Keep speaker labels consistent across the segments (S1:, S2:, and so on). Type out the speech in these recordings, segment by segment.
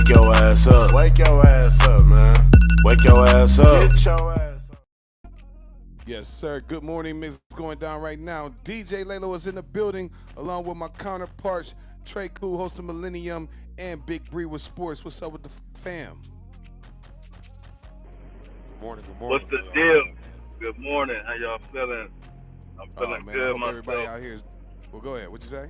S1: Wake your ass up.
S2: Wake your ass up, man.
S1: Wake your ass up.
S2: Get your ass up.
S3: Yes, sir. Good morning mix going down right now. DJ Laylo is in the building along with my counterparts, Trey Cool, host of Millennium, and Big Bree with Sports. What's up with the fam?
S4: Good morning.
S5: What's the deal? Good morning. How y'all feeling? I'm feeling
S3: man,
S5: good
S3: I hope
S5: myself.
S3: everybody out here is... Well, go ahead. What'd you say?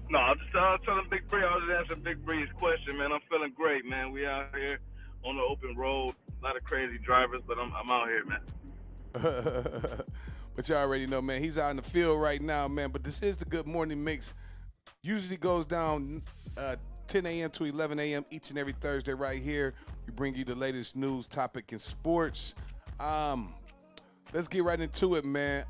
S5: No, I'm just telling Big Bree. I was just answering Big Bree's question, man. I'm feeling great, man. We out here on the open road. A lot of crazy drivers, but I'm out here, man.
S3: But you already know, man, he's out in the field right now, man. But this is the Good Morning Mix. Usually goes down 10 a.m. to 11 a.m. each and every Thursday right here. We bring you the latest news, topic, and sports. Let's get right into it, man.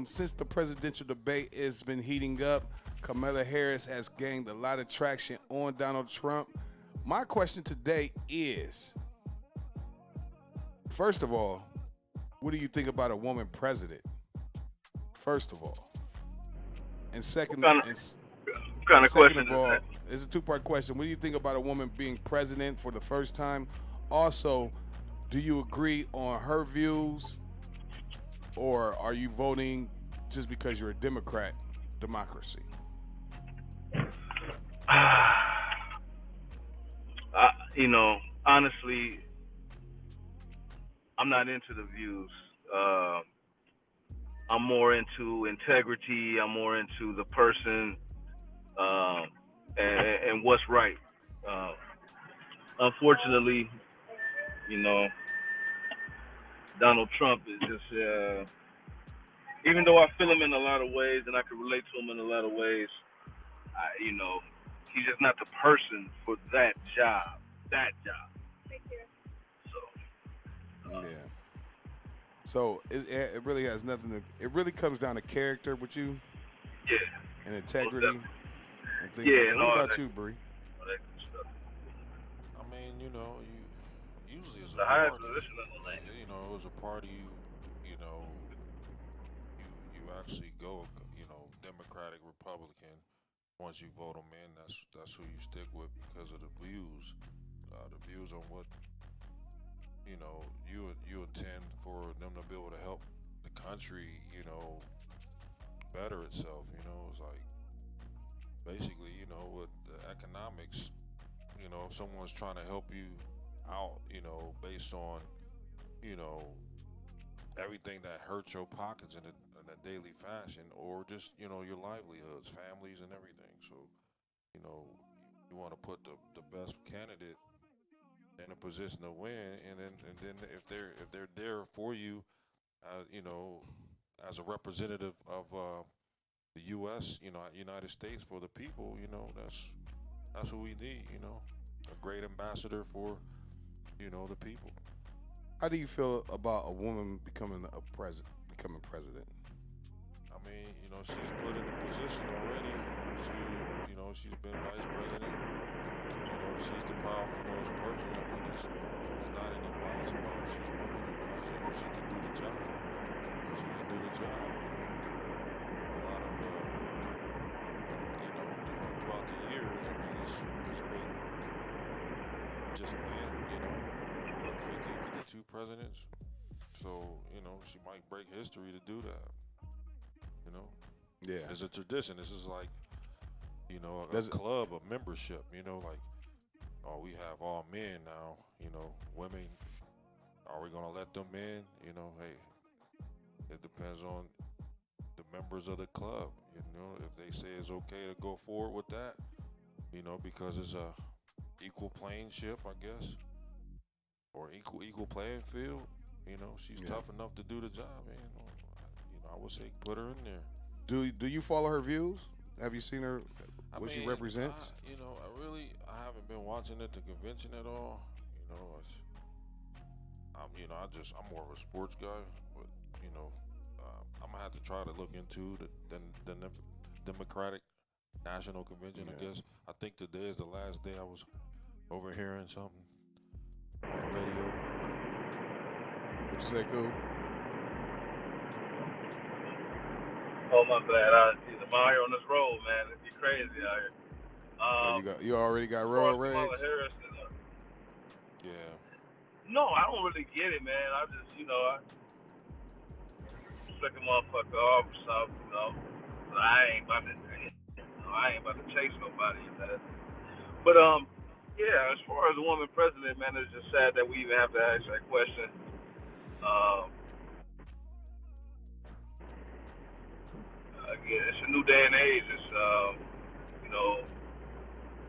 S3: Since the presidential debate has been heating up, Kamala Harris has gained a lot of traction on Donald Trump. My question today is, first of all, what do you think about a woman president? First of all. And second,
S5: What kind of question
S3: of all,
S5: is that?
S3: it's a two-part question. What do you think about a woman being president for the first time? Also, do you agree on her views, or are you voting just because you're a Democrat? Democracy.
S5: Honestly, I'm not into the views. I'm more into integrity. I'm more into the person and what's right. Unfortunately, Donald Trump is just, even though I feel him in a lot of ways and I can relate to him in a lot of ways, he's just not the person for that job. Thank you.
S3: Yeah. So it really has nothing to. It really comes down to character with you.
S5: Yeah.
S3: And integrity. And things
S5: Yeah,
S3: like that.
S5: and
S3: What
S5: all
S3: about
S5: that.
S3: you, Bree?
S5: All that good stuff.
S4: I mean, you usually as a
S5: The highest
S4: party,
S5: position in the land.
S4: as a party, you actually go, Democratic, Republican. Once you vote them in, that's who you stick with because of the views on what you intend for them to be able to help the country, better itself. It's like basically, with the economics, if someone's trying to help you out, based on, everything that hurts your pockets in a daily fashion, or just, your livelihoods, families, and everything. So, you want to put the best candidate in a position to win, and then if they're there for you, as a representative of the U.S., United States, for the people, that's who we need. A great ambassador for, the people.
S3: How do you feel about a woman becoming president?
S4: I mean, she's put in a position already. She's been vice president. She's the powerful most person. I mean, it's not any bias about if she's woman or not. She can do the job. She can do the job. A lot of, throughout the years, I mean, it's been just been, 52 presidents. So, she might break history to do that.
S3: Yeah.
S4: It's a tradition. This is like, a club, a membership, like, oh, we have all men now, women, are we going to let them in? Hey, it depends on the members of the club, if they say it's okay to go forward with that, because it's a equal playing ship, I guess, or equal playing field, she's tough enough to do the job, I would say put her in there.
S3: Do you follow her views? Have you seen her? What she represents?
S4: I haven't been watching at the convention at all. I'm more of a sports guy, but I'm gonna have to try to look into the Democratic National Convention. I guess I think today is the last day. I was overhearing something on the radio.
S3: What you say, Cool?
S5: Oh, my bad. I'm out here on this road, man. It'd be crazy out here.
S3: You already got road rage?
S5: Kamala Harris,
S4: Yeah.
S5: No, I don't really get it, man. I just, I flick a motherfucker off or something, But I ain't about to chase nobody. Man. But yeah. As far as the woman president, man, it's just sad that we even have to ask that question. Um, Again, it's a new day and age. It's you know,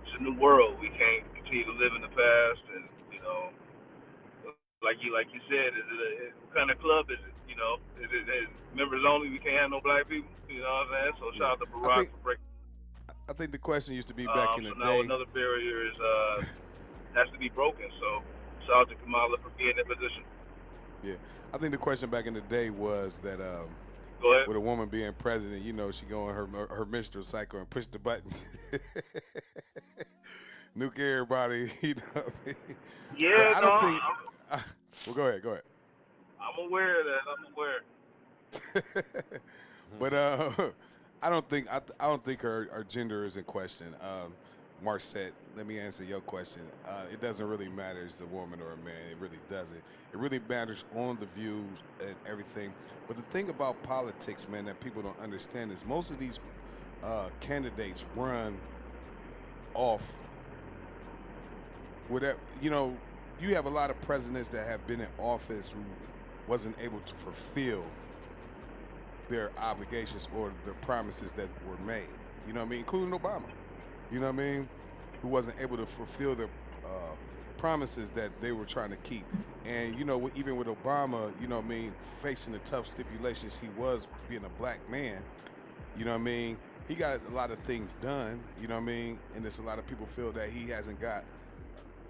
S5: it's a new world. We can't continue to live in the past, and like you said, what kind of club is it? Is it members only? We can't have no black people. You know what I'm saying? So shout out to Barack for breaking.
S3: I think the question used to be back in the
S5: So now
S3: day.
S5: another barrier is has to be broken. So shout out to Kamala for being in that position.
S3: Yeah, I think the question back in the day was that
S5: Go ahead.
S3: with a woman being president, she go on her menstrual cycle and push the buttons, nuke everybody.
S5: Yeah,
S3: I don't think. Well, go ahead.
S5: I'm aware of that. I'm aware.
S3: But I don't think her gender is in question. Marcette, let me answer your question. It doesn't really matter if it's a woman or a man. It really doesn't. It really matters on the views and everything. But the thing about politics, man, that people don't understand is most of these candidates run off whatever. You have a lot of presidents that have been in office who wasn't able to fulfill their obligations or the promises that were made. You know what I mean? Including Obama. You know what I mean? Who wasn't able to fulfill the promises that they were trying to keep. And, even with Obama, facing the tough stipulations, he was being a black man, you know what I mean? He got a lot of things done, you know what I mean? And there's a lot of people feel that he hasn't got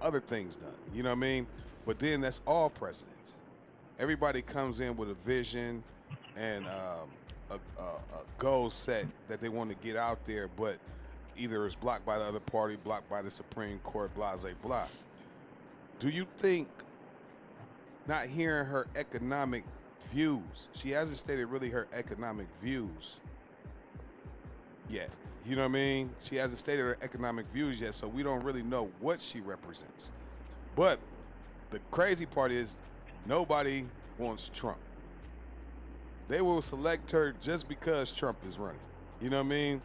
S3: other things done, you know what I mean? But then that's all presidents. Everybody comes in with a vision and a goal set that they want to get out there, but either it's blocked by the other party, blocked by the Supreme Court, blah, blah, blah. Do you think not hearing her economic views, she hasn't stated really her economic views yet. You know what I mean? She hasn't stated her economic views yet, so we don't really know what she represents. But the crazy part is nobody wants Trump. They will select her just because Trump is running. You know what I mean?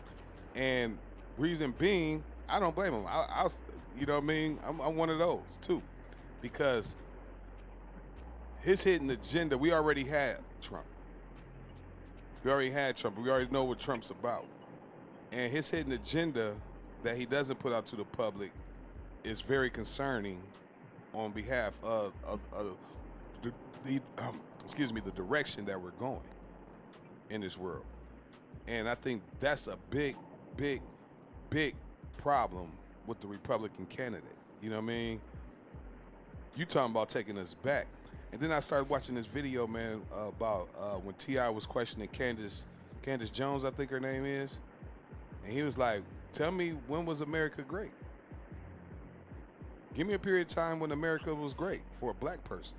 S3: And reason being, I don't blame him. You know what I mean? I'm one of those too, because his hidden agenda. We already had Trump. We already know what Trump's about, and his hidden agenda that he doesn't put out to the public is very concerning on behalf of the direction that we're going in this world. And I think that's a big problem with the Republican candidate. You know what I mean? You talking about taking us back. And then I started watching this video, man, about when T.I. was questioning Candace Jones, I think her name is. And he was like, tell me, when was America great? Give me a period of time when America was great for a black person.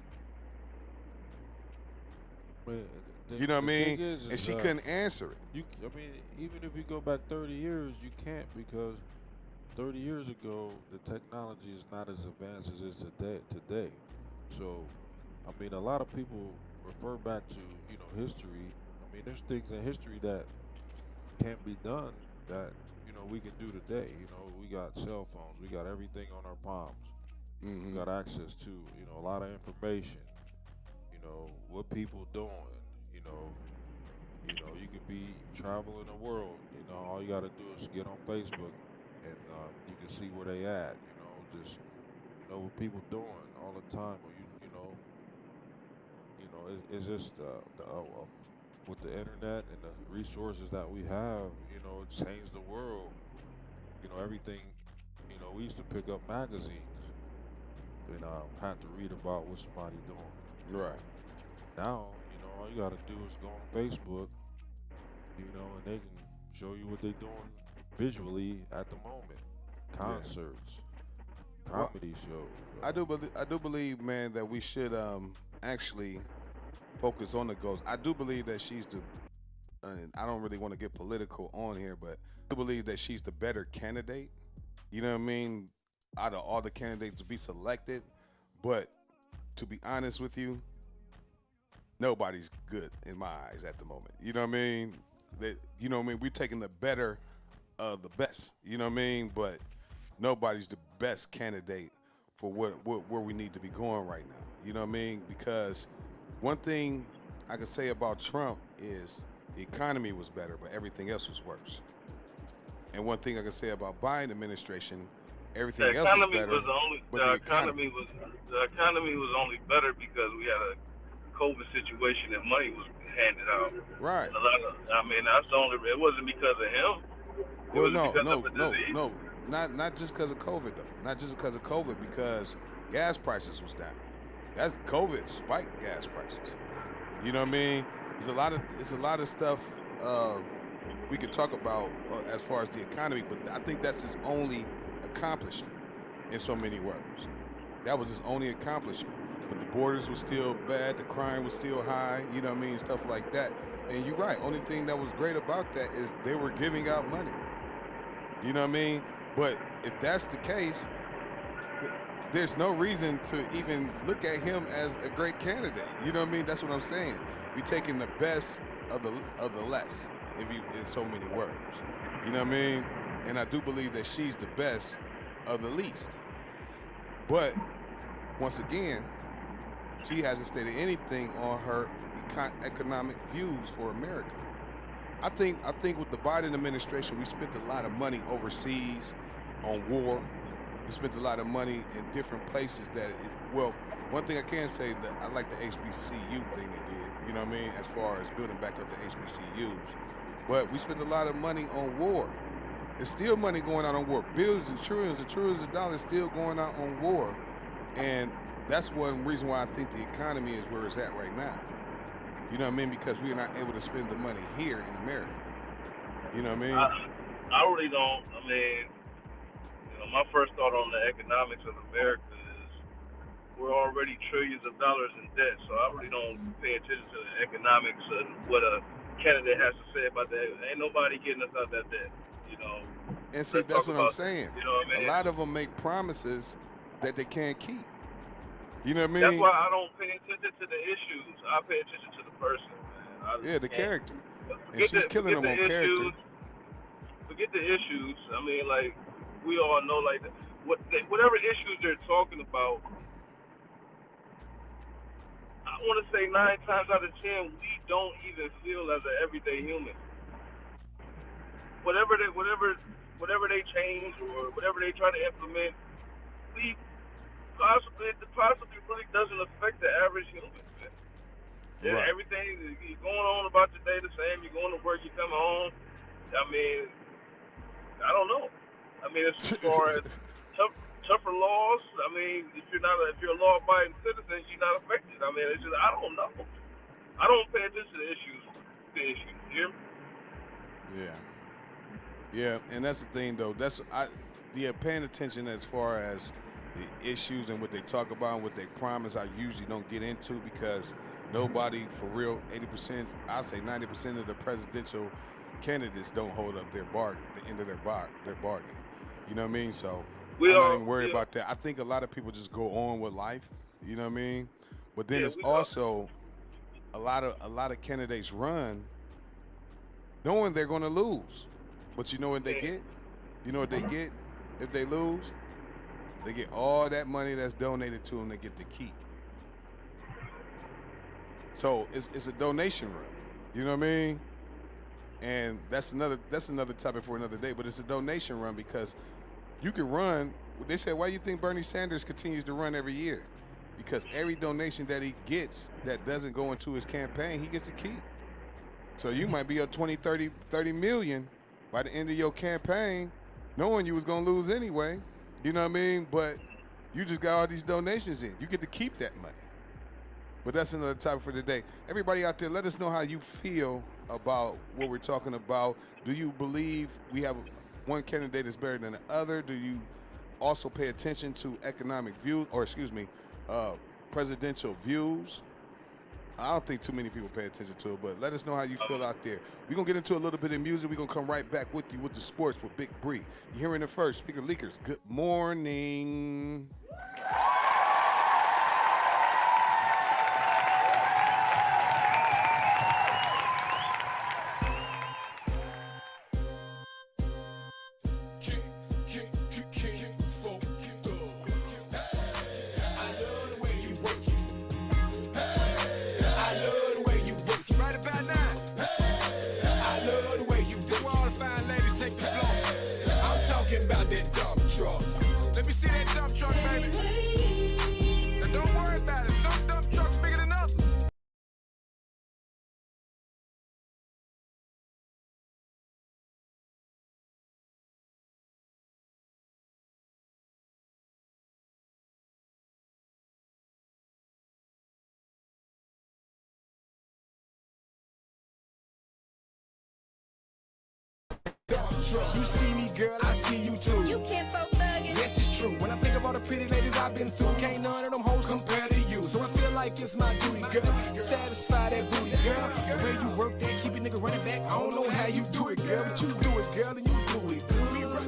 S3: You know what I mean? And she couldn't answer it.
S4: Even if you go back 30 years, you can't, because 30 years ago, the technology is not as advanced as it is today. So, a lot of people refer back to, history. There's things in history that can't be done that, we can do today. We got cell phones. We got everything on our palms.
S3: Mm-hmm.
S4: We got access to, a lot of information. What people doing. You could be traveling the world. All you got to do is get on Facebook, and you can see where they at. Just what people doing all the time. It's just with the internet and the resources that we have. It changed the world. Everything. We used to pick up magazines and have to read about what somebody doing.
S3: Right.
S4: Now, all you gotta do is go on Facebook, and they can show you what they're doing visually at the moment. Concerts, comedy shows.
S3: I do believe, man, that we should actually focus on the goals. I do believe that she's and I don't really want to get political on here, but I do believe that she's the better candidate. You know what I mean? Out of all the candidates to be selected, But to be honest with you, nobody's good in my eyes at the moment. You know what I mean? We're taking the better of the best. You know what I mean? But nobody's the best candidate for where we need to be going right now. You know what I mean? Because one thing I can say about Trump is the economy was better, but everything else was worse. And one thing I can say about Biden administration, everything else is better.
S5: The economy was only better because we had a COVID situation and money was handed out.
S3: Right.
S5: That's the only. It wasn't because of him.
S3: No. Not just because of COVID though. Not just because of COVID, because gas prices was down. That's COVID spiked gas prices. You know what I mean? It's a lot of stuff we could talk about as far as the economy, but I think that's his only accomplishment in so many words. That was his only accomplishment. But the borders were still bad, the crime was still high, you know what I mean, stuff like that. And you're right, only thing that was great about that is they were giving out money. You know what I mean? But if that's the case, there's no reason to even look at him as a great candidate. You know what I mean? That's what I'm saying. You're taking the best of the less, in so many words. You know what I mean? And I do believe that she's the best of the least. But once again, she hasn't stated anything on her economic views for America. I think with the Biden administration, we spent a lot of money overseas on war. We spent a lot of money in different places one thing I can say that I like the HBCU thing they did, you know what I mean, as far as building back up the HBCUs. But we spent a lot of money on war. There's still money going out on war. Billions and trillions of dollars still going out on war. And that's one reason why I think the economy is where it's at right now. You know what I mean? Because we're not able to spend the money here in America. You know what I mean?
S5: I really don't. My first thought on the economics of America is we're already trillions of dollars in debt, so I really don't pay attention to the economics of what a candidate has to say about that. Ain't nobody getting us out that debt, you know.
S3: And see, that's what I'm saying.
S5: You know what I mean?
S3: A lot of them make promises that they can't keep. You know what I mean?
S5: That's why I don't pay attention to the issues. I pay attention to the person, man.
S3: The character. And she's killing them on character.
S5: Forget the issues. We all know, whatever issues they're talking about, I want to say 9 times out of 10, we don't even feel as an everyday human. Whatever they change or whatever they try to implement, it possibly really doesn't affect the average human. Right. Everything is going on about your day the same. You're going to work, you're coming home. I don't know. As far as tougher laws, if you're a law-abiding citizen, you're not affected. It's just, I don't know. I don't pay attention to the issues. You hear me?
S3: Yeah, and that's the thing, though. Paying attention as far as the issues and what they talk about and what they promise, I usually don't get into because nobody, for real, 80%, I'll say 90% of the presidential candidates don't hold up their bargain, the end of their bargain. You know what I mean? So I'm not even worried about that. I think a lot of people just go on with life. You know what I mean? But then it's also a lot of candidates run knowing they're going to lose. But you know what they get? You know what they get if they lose? They get all that money that's donated to them. They get to keep. So it's a donation run. You know what I mean? And that's another topic for another day. But it's a donation run because you can run. They said, why do you think Bernie Sanders continues to run every year? Because every donation that he gets that doesn't go into his campaign, he gets to keep. So you might be up 20, 30 million by the end of your campaign, knowing you was going to lose anyway. You know what I mean? But you just got all these donations in. You get to keep that money. But that's another topic for today. Everybody out there, let us know how you feel about what we're talking about. Do you believe we have one candidate is better than the other? Do you also pay attention to economic views, presidential views? I don't think too many people pay attention to it, but let us know how you feel out there. We're going to get into a little bit of music. We're going to come right back with you with the sports with Big Bree. You're hearing it first. Speaker Leakers, good morning.
S6: talking about that dump truck.
S2: Let me see that dump truck, baby. Now don't worry about it. Some dump trucks bigger than others.
S6: You see me, girl, I see you too.
S7: You can't fuck thuggin'.
S6: Yes, it's true. When I think of all the pretty ladies I've been through, can't none of them hoes compare to you. So I feel like it's my duty, girl. Satisfy that booty, girl. The way you work that, keep it nigga running back. I don't know how you do it, girl, but you do it, girl, and you do it good.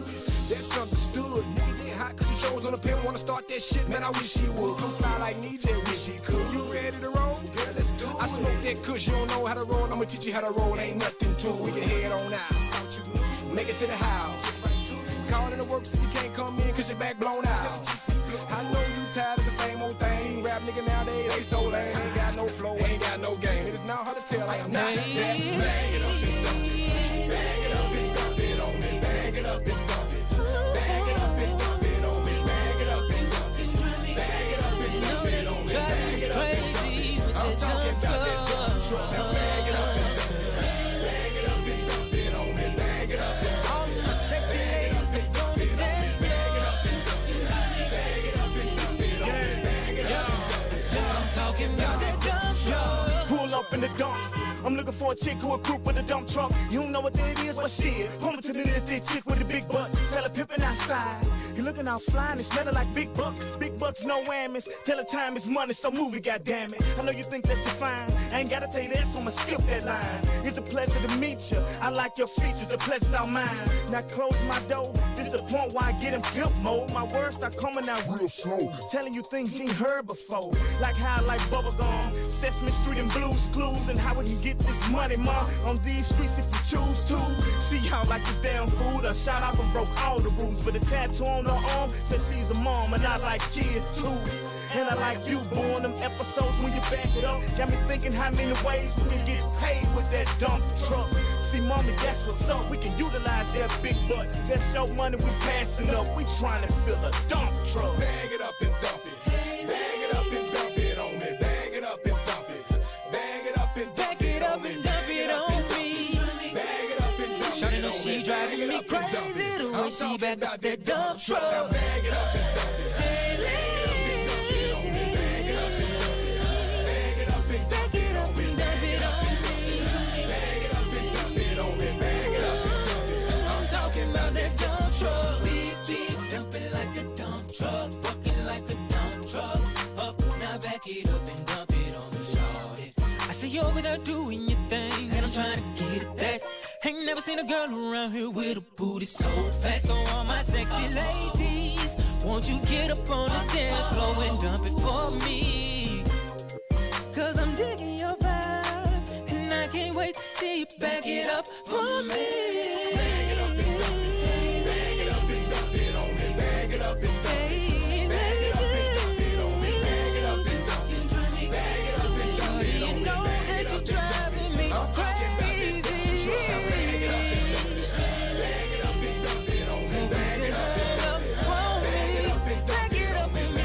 S6: That's understood. Nigga get hot cause he shows on the pen. Wanna start that shit, man, I wish he would. Come fly like me, just wish he could. You ready to roll? Girl, let's do it. I smoke that kush, you don't know how to roll. I'ma teach you how to roll, ain't nothing to it. We can head on out. Make it to the house. Call in the works if you can't come in cause your back blown out. I know you tired of the same old thing. Rap nigga nowadays, they so lame. Ain't got no flow, ain't got no game. It is now hard to tell I am not that. Bag it up and dump it. Bag it up and dump it on me. Bag it up and dump it. Bag it up and dump it on me. Bag it up and dump it. Bag it up and dump it on me. Bag it up and dump it. I'm talking about that dump truck. Now bag it up and dump it. Bag it up and dump it on me. Bag it up and dump it.
S8: Pull up in the dump. I'm looking for a chick who a group with a dump truck. You don't know what that is, but shit. Home to the this chick with a big butt. Tell her pimpin' outside. You looking out flying and smelling like big bucks. Big bucks, no whammies. Tell her time is money, so move it, goddammit. I know you think that you're fine. I ain't gotta tell you that, so I'ma skip that line. It's a pleasure to meet you. I like your features, the pleasure's all mine. Now close my door. This is the point where I get in pimp mode. My words start coming out real slow. Telling you things you ain't heard before. Like how I like bubblegum, Sesame Street and Blues Clues, and how we can get this money, ma, on these streets if you choose to. See how like this damn food. I shot off and broke all the rules, but the tattoo on her arm says she's a mom, and I like kids too. And I like you, born them episodes when you back it up. Got me thinking how many ways we can get paid with that dump truck. See, mommy, that's what's up. We can utilize that big butt. That's your money we passing up. We trying to fill a dump truck.
S6: Bag it up and dump it. Bag it up and dump it on me. Bag it up and dump it. Bag it up and dump it on me.
S7: Dump it on me.
S6: Bag it up and dump it.
S7: Shawty know she driving me crazy the way she back up that dump truck.
S6: Now bag it up and dump it.
S7: Hey, lady,
S6: Bag it up and dump it. Bag it up and dump
S7: back it up and dump it on me.
S6: Bag it up and dump it on me. Bag it up and dump it.
S7: I'm talking about that dump truck. Beep, beep, dump it like a dump truck. Walking like a dump truck. Up, now back it up and dump it on me, shawty. I see you over there doing your thing, and I'm trying to get at that. Ain't never seen a girl around here with a booty so fat. So all my sexy ladies, won't you get up on the dance floor and dump it for me? Cause I'm digging your vibe, and I can't wait to see you back it up for me.
S6: Bag it up and dump it. Bag it up and dump it on me. Bag it up and dump it.
S7: Hey,
S6: Bag it up and dump
S7: lady,
S6: it on me. Bag it up and dump it. Bag it up and dump it
S7: you
S6: on me.
S7: know that you're driving me
S6: I'm talking about that
S7: crazy.
S6: dump truck. Now bag it up and dump it. Bag it up and dump it on me. Bag it up and dump it. Bag it up and dump
S7: Back
S6: it
S7: it
S6: on
S7: up
S6: me.
S7: in me.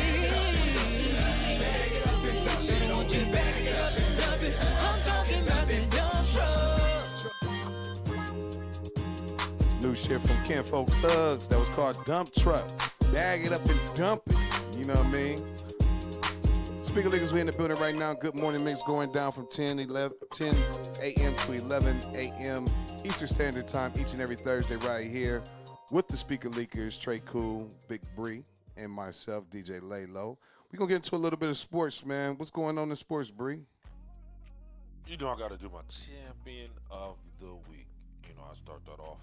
S6: Bag it up and dump
S7: Shawty,
S6: it on
S7: won't you
S6: me.
S7: back it up and dump it? I'm talking about that dump truck.
S3: New shit from Kinfolk Thugs that was called Dump Truck. Bag it up and dump it. You know what I mean? Speaker Leaguers, we in the building right now. Good morning mix going down from 10 a.m. to 11 a.m. Eastern Standard Time each and every Thursday right here with the Speaker Leakers, Trey Cool, Big Bree, and myself, DJ Laylo. We're going to get into a little bit of sports, man. What's going on in sports, Bree?
S4: You know I got to do my champion of the week. You know I start that off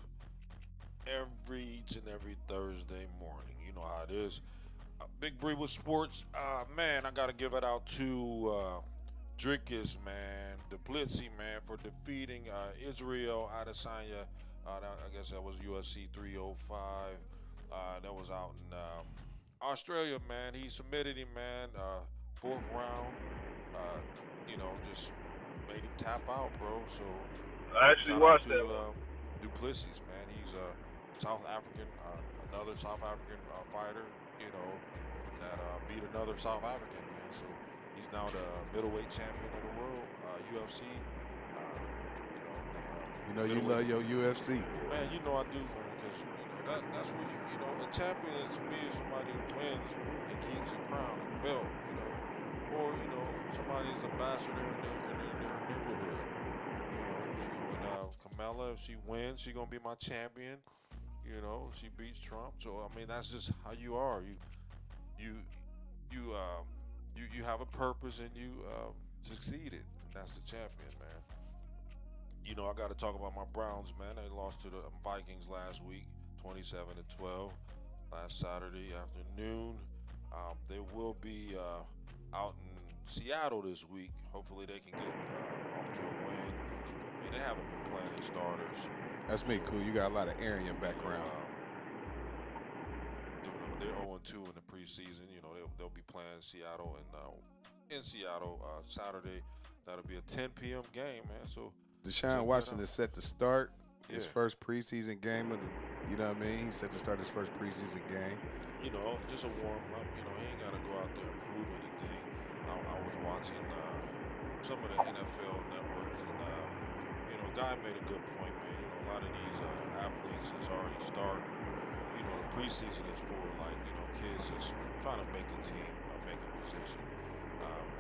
S4: each and every Thursday morning. You know how it is. Big Bree with sports. Man, I got to give it out to Drickus, man, Duplessis, man, for defeating Israel Adesanya. I guess that was UFC 305. That was out in Australia, man. He submitted him, man. Fourth round. You know, just made him tap out, bro. So
S5: I actually
S4: shout out
S5: watched
S4: to,
S5: that one.
S4: Duplessis, man. He's South African, another South African fighter, you know, that beat another South African, man. So he's now the middleweight champion of the world, UFC.
S3: You know you love your UFC.
S4: Man, you know I do, man, because that's what you know. A champion is to me is somebody who wins and keeps a crown and belt, you know, or you know somebody's ambassador in their neighborhood. You know, Kamala, if she wins, she's gonna be my champion. You know, she beats Trump. So I mean, that's just how you are. You have a purpose and you succeeded. And that's the champion, man. You know, I got to talk about my Browns, man. They lost to the Vikings last week, 27-12, last Saturday afternoon. They will be out in Seattle this week. Hopefully they can get off to a win. I mean, they haven't been playing their starters.
S3: That's me, cool. You got a lot of air in your background.
S4: They're 0-2 in the preseason. You know, they'll be playing Seattle and in Seattle Saturday. That'll be a 10 p.m. game, man. So
S3: Deshaun Watson is set to start his first preseason game of the, you know what I mean? He's set to start his first preseason game.
S4: You know, just a warm up. You know, he ain't got to go out there and prove anything. I was watching some of the NFL networks, and you know, Guy made a good point, man. You know, a lot of these athletes is already starting. You know, the preseason is for like kids just trying to make the team, make a position.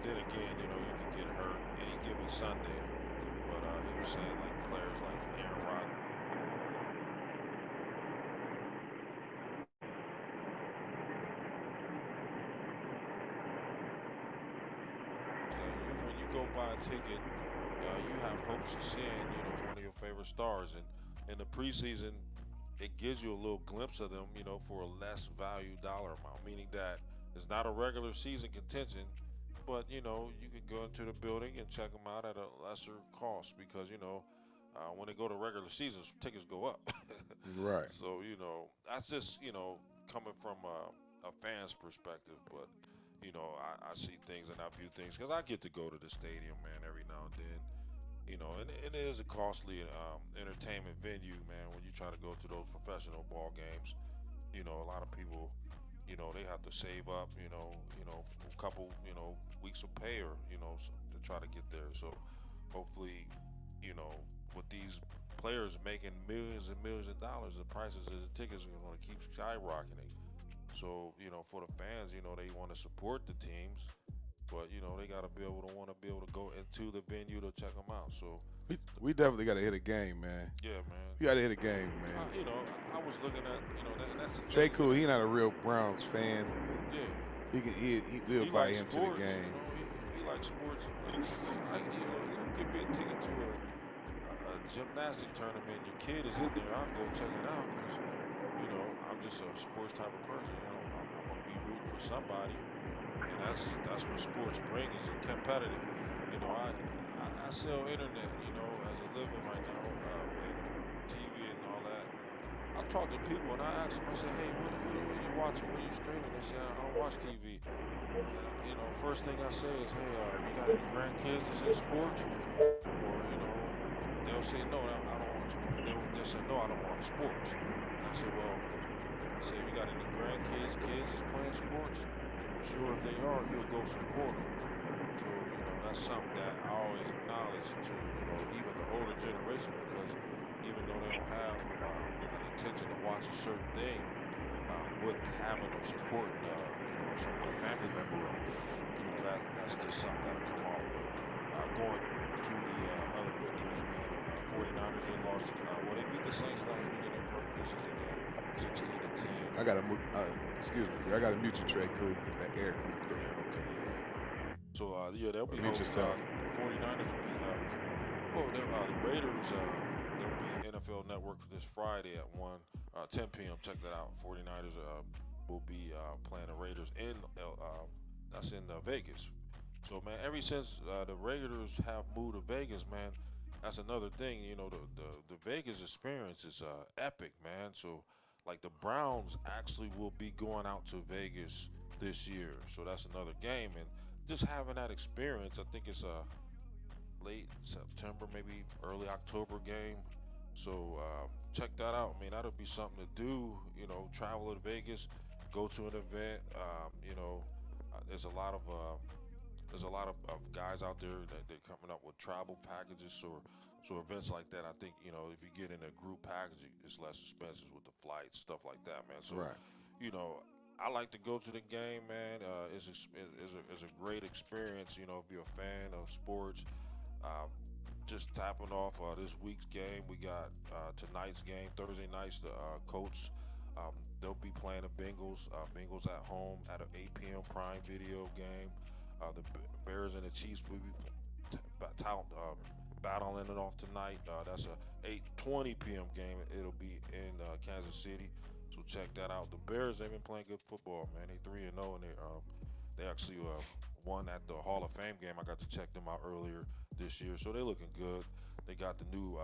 S4: Then again, you know, you can get hurt any given Sunday. But he was saying like players like Aaron Rodgers. When you go buy a ticket, you have hopes of seeing, one of your favorite stars. And in the preseason, it gives you a little glimpse of them, for a less value dollar amount, meaning that it's not a regular season contention, but, you can go into the building and check them out at a lesser cost because, when they go to regular seasons, tickets go up.
S3: Right.
S4: So, that's just, coming from a fan's perspective, but, I see things and I view things because I get to go to the stadium, man, every now and then. And it is a costly entertainment venue, man, when you try to go to those professional ball games. A lot of people, they have to save up, a couple, weeks of pay or, to try to get there. So hopefully, with these players making millions and millions of dollars, the prices of the tickets are going to keep skyrocketing. So, for the fans, they want to support the teams. But they gotta want to be able to go into the venue to check them out. So
S3: we definitely gotta hit a game, man.
S4: Yeah, man.
S3: We gotta hit a game, man.
S4: I was looking at that's the
S3: Jay
S4: thing.
S3: Cool. He not a real Browns fan.
S4: Yeah.
S3: We'll invite him to the game.
S4: He likes sports. You give me a ticket to a gymnastic tournament. Your kid is in there. I'll go check it out because I'm just a sports type of person. I'm gonna be rooting for somebody. And that's what sports bring is competitive. I sell internet, as a living right now, and TV and all that. I talk to people and I ask them, I say, hey, what are you watching? What are you streaming? They say, I don't watch TV. And, first thing I say is, hey, you got any grandkids that's in sports? Or, they'll say, no, I don't watch sports. They'll say, no, I don't watch sports. And I say, well, you got any grandkids, kids that's playing sports? Sure, if they are, you'll go support them. So, that's something that I always acknowledge to, even the older generation, because even though they don't have an intention to watch a certain thing, with having them supporting, some family member, that's just something that'll come off. But going to the other victories, man, 49ers, they lost, they beat the Saints last week in their preseason game, 16-10.
S3: I gotta mute your Trey Cool because that air coming through.
S4: So they'll be
S3: mute yourself.
S4: The 49ers will be the Raiders. They'll be NFL Network this Friday at 10 p.m. Check that out. 49ers will be playing the Raiders that's in Vegas. So man, ever since the Raiders have moved to Vegas, man, that's another thing. The Vegas experience is epic, man. So like the Browns actually will be going out to Vegas this year. So that's another game. And just having that experience, I think it's a late September, maybe early October game. So check that out. I mean, that'll be something to do. You know, travel to Vegas, go to an event. There's a lot of guys out there that they're coming up with travel packages or so events like that. I think if you get in a group package, it's less expensive with the flights, stuff like that, man. So
S3: Right.
S4: I like to go to the game, man. It's a great experience. If you're a fan of sports. Just tapping off this week's game, we got tonight's game, Thursday nights. The Colts, they'll be playing the Bengals. Bengals at home at an 8 p.m. Prime Video game. The Bears and the Chiefs will be battling it off tonight. That's a 8:20 p.m. game. It'll be in Kansas City. So check that out. The Bears, they've been playing good football, man. They 3-0, and they actually won at the Hall of Fame game. I got to check them out earlier this year, so they're looking good. They got the new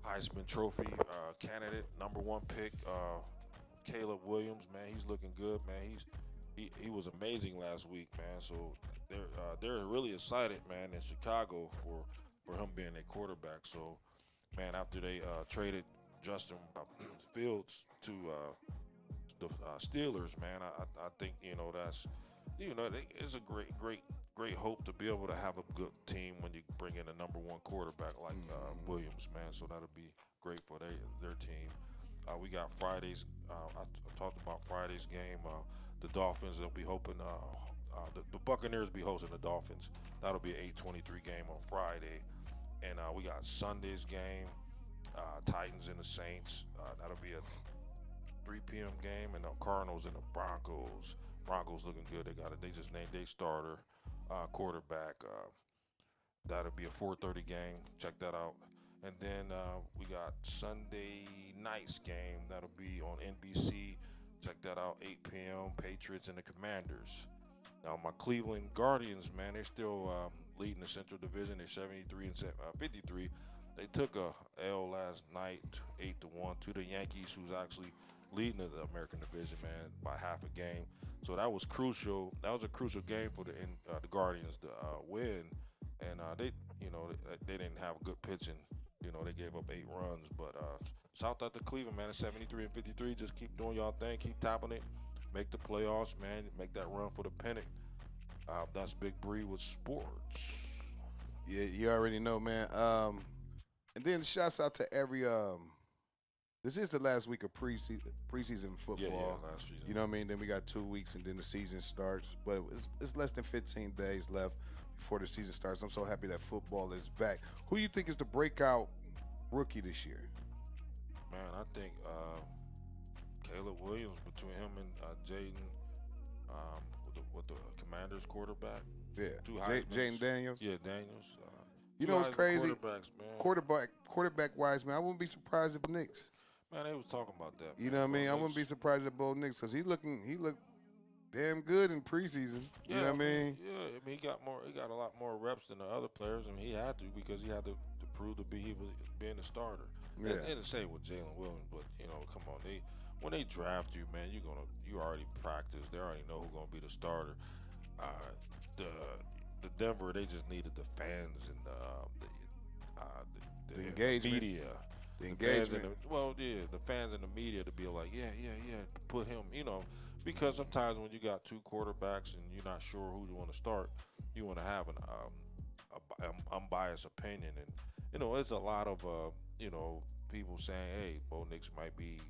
S4: Heisman Trophy candidate, #1 pick, Caleb Williams. Man, he's looking good, man. He was amazing last week, man. So they're really excited, man, in Chicago for him being a quarterback. So, man, after they traded Justin Fields to the Steelers, man, I think that's it's a great hope to be able to have a good team when you bring in a #1 quarterback like Williams, man. So that'll be great for their team. We got Friday's. I talked about Friday's game. The Dolphins. They'll be hoping. The Buccaneers be hosting the Dolphins. That'll be an 8:23 game on Friday, and we got Sunday's game. Titans and the Saints. That'll be a 3 p.m. game, and the Cardinals and the Broncos. Broncos looking good. They just named their starter quarterback. That'll be a 4:30 game. Check that out. And then we got Sunday night's game. That'll be on NBC. Check that out. 8 p.m. Patriots and the Commanders. Now my Cleveland Guardians, man, they're still leading the Central Division. They're 73 and 53. They took a L last night, 8-1 to the Yankees, who's actually leading the American Division, man, by half a game. So that was crucial. That was a crucial game for the Guardians to win, and they didn't have good pitching. They gave up 8 runs, but shout out to Cleveland, man. It's 73 and 53. Just keep doing y'all thing, keep topping it, make the playoffs, man. Make that run for the pennant. That's Big Bree with sports.
S3: Yeah, you already know, man. And then shouts out to every. This is the last week of preseason football.
S4: Yeah, last season.
S3: You know what I mean? Then we got 2 weeks, and then the season starts. But it's less than 15 days left before the season starts. I'm so happy that football is back. Who you think is the breakout rookie this year?
S4: Man, I think Caleb Williams, between him and Jaden, with the Commanders quarterback.
S3: Yeah,
S4: Two
S3: Jaden Daniels.
S4: Yeah, Daniels.
S3: You know what's crazy?
S4: Quarterbacks, man.
S3: Quarterback wise, man. I wouldn't be surprised if Knicks.
S4: Man, they was talking about that.
S3: You know what I mean? I wouldn't be surprised if Bo Nix, because he looked damn good in preseason. You know what I mean?
S4: Yeah, I mean he got a lot more reps than the other players. I mean he had to, because he had to prove to be being a starter.
S3: Yeah.
S4: And the same with Jalen Williams, but come on, when they draft you, man, you already practice. They already know who's gonna be the starter. The Denver, they just needed the fans and the
S3: engagement.
S4: media.
S3: The engagement.
S4: The fans and the media to be like, yeah, put him, because sometimes when you got 2 quarterbacks and you're not sure who you want to start, you want to have an unbiased opinion. And, it's a lot of, people saying, hey, Bo Nix might be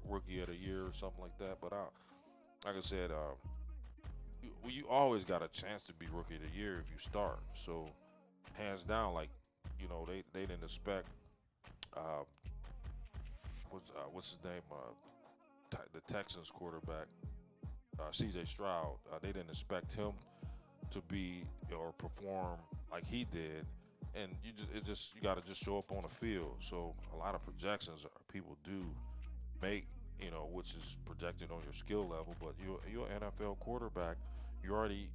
S4: rookie of the year or something like that. But like I said, you always got a chance to be rookie of the year if you start. So hands down, like, they didn't expect what's his name, the Texans quarterback, C.J. Stroud. They didn't expect him to be or perform like he did, and you got to just show up on the field. So a lot of projections people do make, which is projected on your skill level. But you're an NFL quarterback. You're already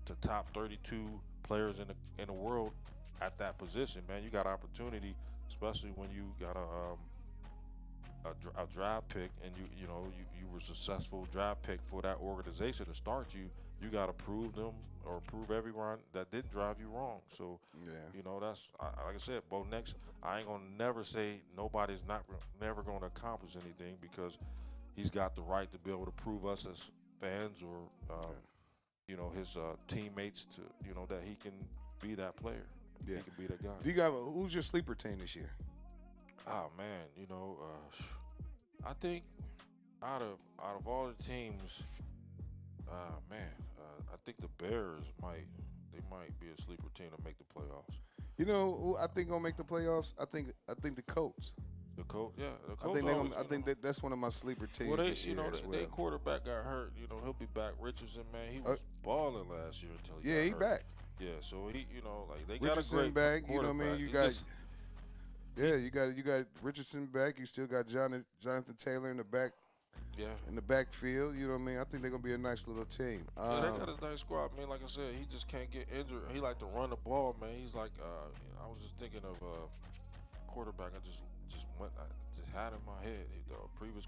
S4: the top 32 players in the world at that position, man. You got opportunity, especially when you got a draft pick, and you were a successful draft pick for that organization to start you. you got to prove them or prove everyone that didn't drive you wrong. So, you know, that's like I said, Bo Nix, I ain't gonna never say nobody's never gonna accomplish anything because he's got the right to be able to prove us as fans or you know, his teammates to, you know, that he can be that player.
S3: Yeah.
S4: He can be that guy.
S3: Do you got who's your sleeper team this year?
S4: Oh man, you know, I think out of all the teams, I think the Bears might be a sleeper team to make the playoffs.
S3: You know who I think gonna make the playoffs? I think the Colts.
S4: The Colts, yeah. The Colts
S3: I think that's one of my sleeper teams.
S4: Well,
S3: this year as well.
S4: Their quarterback got hurt. You know, he'll be back. Richardson, man, he was balling last year until he got hurt.
S3: back.
S4: Yeah, so he, you know, like they
S3: Richardson
S4: got a great
S3: back. You know what I mean? You got Richardson back. You still got Jonathan Taylor in the back.
S4: Yeah.
S3: In the backfield, you know what I mean? I think they're gonna be a nice little team.
S4: Yeah, they got a nice squad. I mean, like I said, he just can't get injured. He like to run the ball, man. He's like, I was just thinking of quarterback. I just had in my head the previous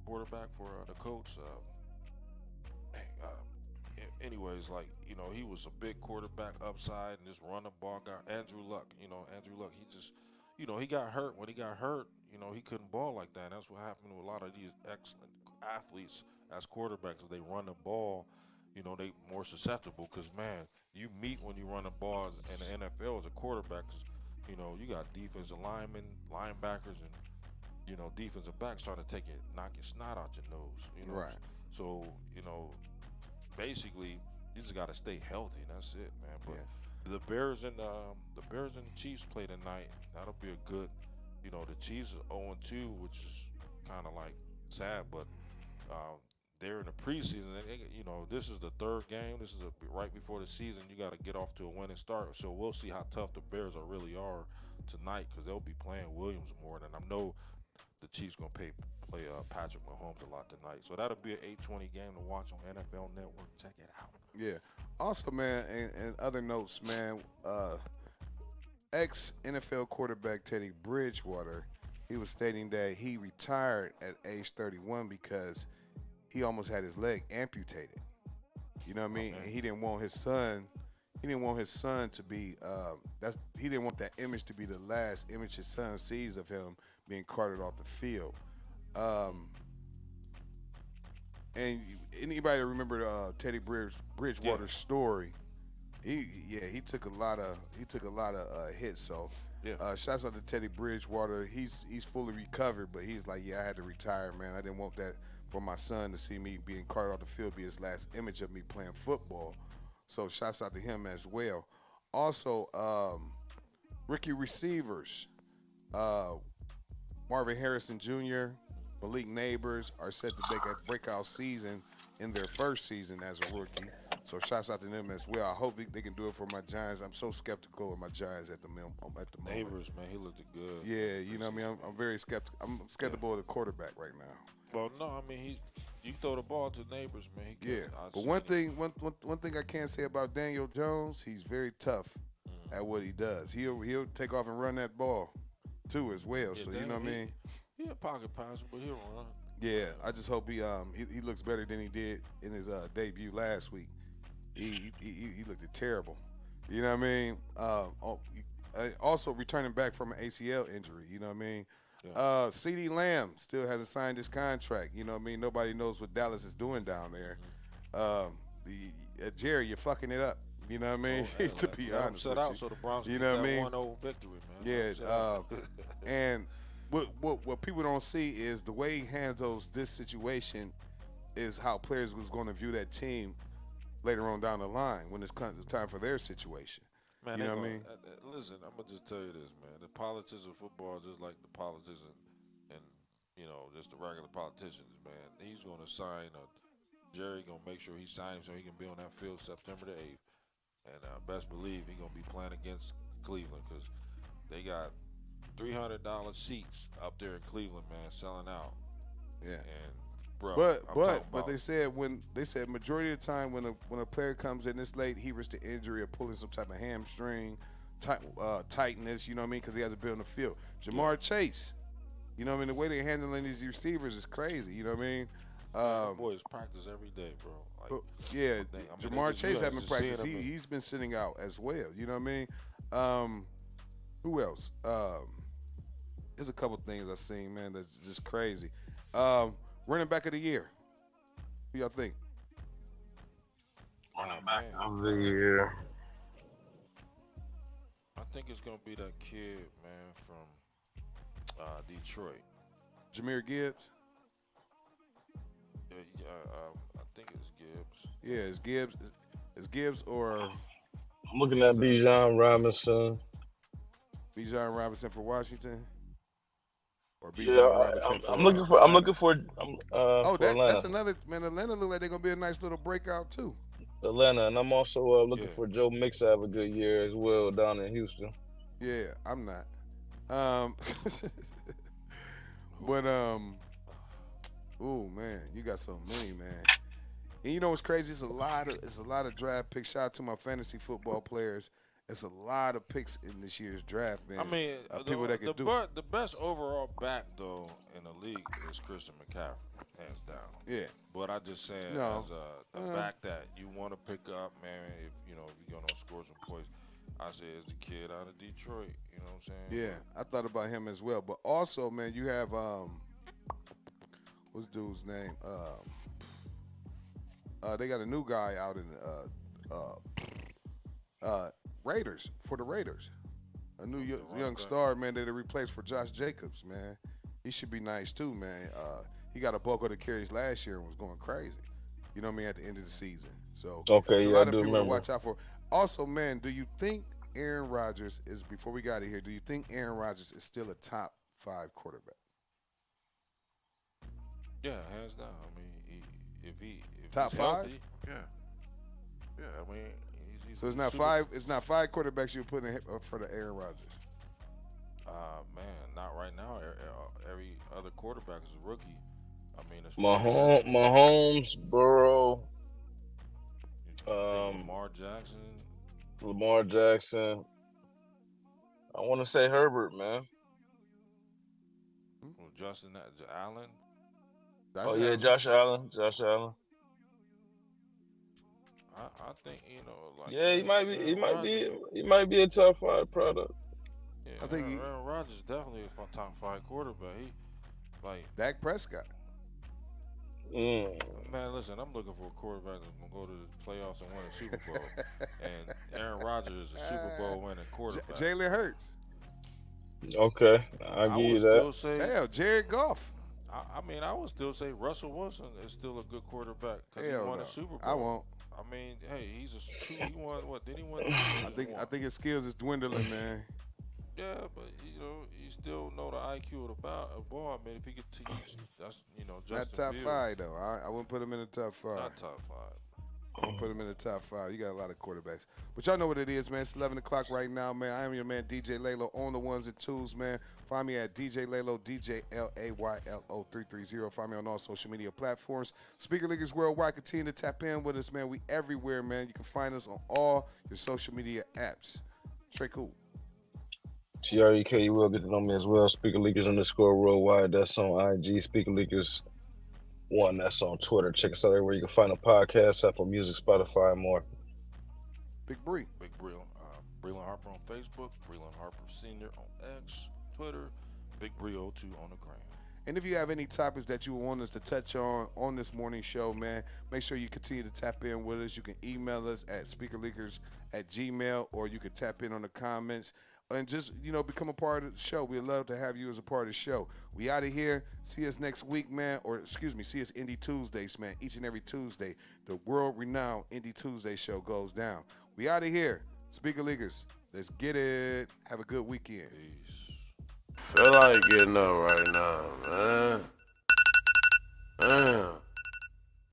S4: quarterback for the Colts. Anyways, like, you know, he was a big quarterback upside and just run the ball guy. Andrew Luck, he just, you know, he got hurt. When he got hurt, you know, he couldn't ball like that. And that's what happened to a lot of these excellent athletes as quarterbacks. If they run the ball, you know, they more susceptible because, man, you meet when you run the ball in the NFL as a quarterback. You know, you got defensive linemen, linebackers, and, you know, defensive backs trying to knock your snot out your nose. You know?
S3: Right.
S4: So, you know, basically, you just got to stay healthy. And that's it, man. But the Bears and the Chiefs play tonight. That'll be a good. You know, the Chiefs are 0-2, which is kind of like sad, but they're in the preseason. And you know, this is the third game. This is right before the season. You got to get off to a winning start. So we'll see how tough the Bears really are tonight because they'll be playing Williams more. And I know the Chiefs going to play Patrick Mahomes a lot tonight. So that'll be an 8:20 game to watch on NFL Network. Check it out.
S3: Yeah. Also, man, and other notes, man, ex-NFL quarterback Teddy Bridgewater, he was stating that he retired at age 31 because he almost had his leg amputated. You know what I mean? And he didn't want his son to be he didn't want that image to be the last image his son sees of him being carted off the field. And anybody remember Teddy Bridgewater's story? He took a lot of hits. So shouts out to Teddy Bridgewater. He's fully recovered, but he's like, I had to retire, man. I didn't want that for my son to see me being carted off the field be his last image of me playing football. So shouts out to him as well. Also, rookie receivers, Marvin Harrison Jr., Malik Neighbors are set to make a breakout season in their first season as a rookie. So shouts out to them as well. I hope they can do it for my Giants. I'm so skeptical of my Giants at the moment.
S4: Neighbors, man, he looked good.
S3: Yeah, you know what I mean? I'm very skeptical. I'm skeptical of the quarterback right now.
S4: Well, no, I mean, you throw the ball to Neighbors, man.
S3: But one thing I can't say about Daniel Jones, he's very tough at what he does. He'll take off and run that ball too as well.
S4: Yeah,
S3: so you know what I mean?
S4: He a pocket passer, but he'll run.
S3: Yeah, I just hope he looks better than he did in his debut last week. He looked terrible. You know what I mean? Also returning back from an ACL injury. You know what I mean? Yeah. CeeDee Lamb still hasn't signed his contract. You know what I mean? Nobody knows what Dallas is doing down there. Jerry, you're fucking it up. You know what I mean? To be honest with you.
S4: So the Browns
S3: you know what I mean?
S4: 1-0 victory, man.
S3: Yeah. And what people don't see is the way he handles this situation is how players was going to view that team later on down the line when it's time for their situation.
S4: Man,
S3: you know what I mean?
S4: Listen, I'm going to just tell you this, man. The politics of football is just like the politics and you know, just the regular politicians, man. He's going to sign Jerry going to make sure he signs so he can be on that field September the 8th. And best believe he's going to be playing against Cleveland because they got $300 seats up there in Cleveland, man, selling out.
S3: Yeah.
S4: And bro,
S3: but they said majority of the time when a player comes in this late, he risks the injury of pulling some type of hamstring, tightness. You know what I mean? Because he hasn't been on the field. Jamar Chase, you know what I mean? The way they're handling these receivers is crazy. You know what I mean?
S4: boys practice every day, bro. Like,
S3: yeah, Jamar Chase
S4: you
S3: haven't
S4: just seeing
S3: practiced.
S4: him
S3: He's been sitting out as well. You know what I mean? Who else? There's a couple things I've seen, man, that's just crazy. Running back of the year. Who y'all think?
S5: Running back
S4: man.
S5: of the year.
S4: I think it's gonna be that kid, man, from Detroit.
S3: Jahmyr Gibbs?
S4: I think it's Gibbs.
S3: Yeah, it's Gibbs. It's Gibbs or
S5: I'm looking at Bijan Robinson.
S3: Bijan Robinson for Washington? Or Bijan
S5: Yeah,
S3: Robinson for
S5: I'm looking for. I'm looking for. For Atlanta.
S3: That's another, man. Atlanta look like they're going to be a nice little breakout, too.
S5: Atlanta, and I'm also looking for Joe Mix to have a good year as well down in Houston.
S3: Yeah, I'm not. But oh man, you got so many, man. And you know what's crazy? It's a lot of draft picks. Shout out to my fantasy football players. It's a lot of picks in this year's draft, man.
S4: I mean,
S3: people that can do.
S4: The best overall back though in the league is Christian McCaffrey, hands down.
S3: Yeah.
S4: But I just saying,
S3: No.
S4: as a back that you want to pick up, man. If you're gonna score some points, I say as a kid out of Detroit. You know what I'm saying?
S3: Yeah, I thought about him as well. But also, man, you have what's dude's name? They got a new guy out in Raiders for the Raiders. A new young star, man, that they replaced for Josh Jacobs, man. He should be nice too, man. He got a bulk of the carries last year and was going crazy. You know what I mean, at the end of the season. So
S5: Okay,
S3: a
S5: yeah,
S3: lot
S5: I
S3: of
S5: do
S3: people to
S5: remember.
S3: watch out for. Also, man, do you think Aaron Rodgers is, before we got here, do you think Aaron Rodgers is still a top 5 quarterback?
S4: Yeah, hands down. I mean, if
S3: Top
S4: he's
S3: 5?
S4: healthy, yeah. I mean, he's
S3: So it's not
S4: super-
S3: 5. It's not 5 quarterbacks you're putting in for the Aaron Rodgers.
S4: Man, not right now. Every other quarterback is a rookie. I mean, as
S5: Mahomes, Burrow,
S4: Lamar
S5: Jackson. I want to say Herbert, man.
S4: Justin Allen.
S5: Josh Allen.
S4: I think like
S5: Yeah, he might be a top 5 product.
S4: Yeah,
S3: I think
S4: Aaron Rodgers definitely is a top 5 quarterback. He like
S3: Dak Prescott.
S4: Man, listen, I'm looking for a quarterback that's gonna go to the playoffs and win a Super Bowl. And Aaron Rodgers is a Super Bowl winning quarterback.
S3: Jalen Hurts.
S5: Okay, I give you that.
S4: Still say,
S3: Hell, Jared Goff.
S4: I would still say Russell Wilson is still a good quarterback because he won a Super Bowl.
S3: I won't.
S4: I mean, hey, he won what? Did he win?
S3: I think his skills is dwindling, man.
S4: Yeah, but you still know the IQ of the ball. I mean, if he could teach, that's Justin
S3: Not top
S4: Fields.
S3: 5 though. I wouldn't put him in the top 5.
S4: Not top 5.
S3: I wouldn't put him in the top 5. You got a lot of quarterbacks, but y'all know what it is, man. It's 11 o'clock right now, man. I am your man DJ Laylo on the ones and twos, man. Find me at DJ Laylo, DJLAYLO 330. Find me on all social media platforms. Speaker Leaguers Worldwide. Continue to tap in with us, man. We everywhere, man. You can find us on all your social media apps. Straight cool.
S5: TREK, you will get to know me as well. Speaker Leakers _ worldwide. That's on IG. Speaker Leakers 1. That's on Twitter. Check us out everywhere you can find a podcast, Apple Music, Spotify, and more.
S3: Big Bree.
S4: Big Bree. Breland Harper on Facebook. Breland Harper Sr. on X, Twitter. Big Bree 02 on the gram.
S3: And if you have any topics that you want us to touch on this morning show, man, make sure you continue to tap in with us. You can email us at speakerleakers@gmail.com, or you can tap in on the comments. And just, become a part of the show. We'd love to have you as a part of the show. We out of here. See us next week, man. See us Indie Tuesdays, man. Each and every Tuesday, the world-renowned Indie Tuesday show goes down. We out of here. Speaker Leaguers, let's get it. Have a good weekend.
S4: Peace.
S1: Feel like getting up right now, man. Damn.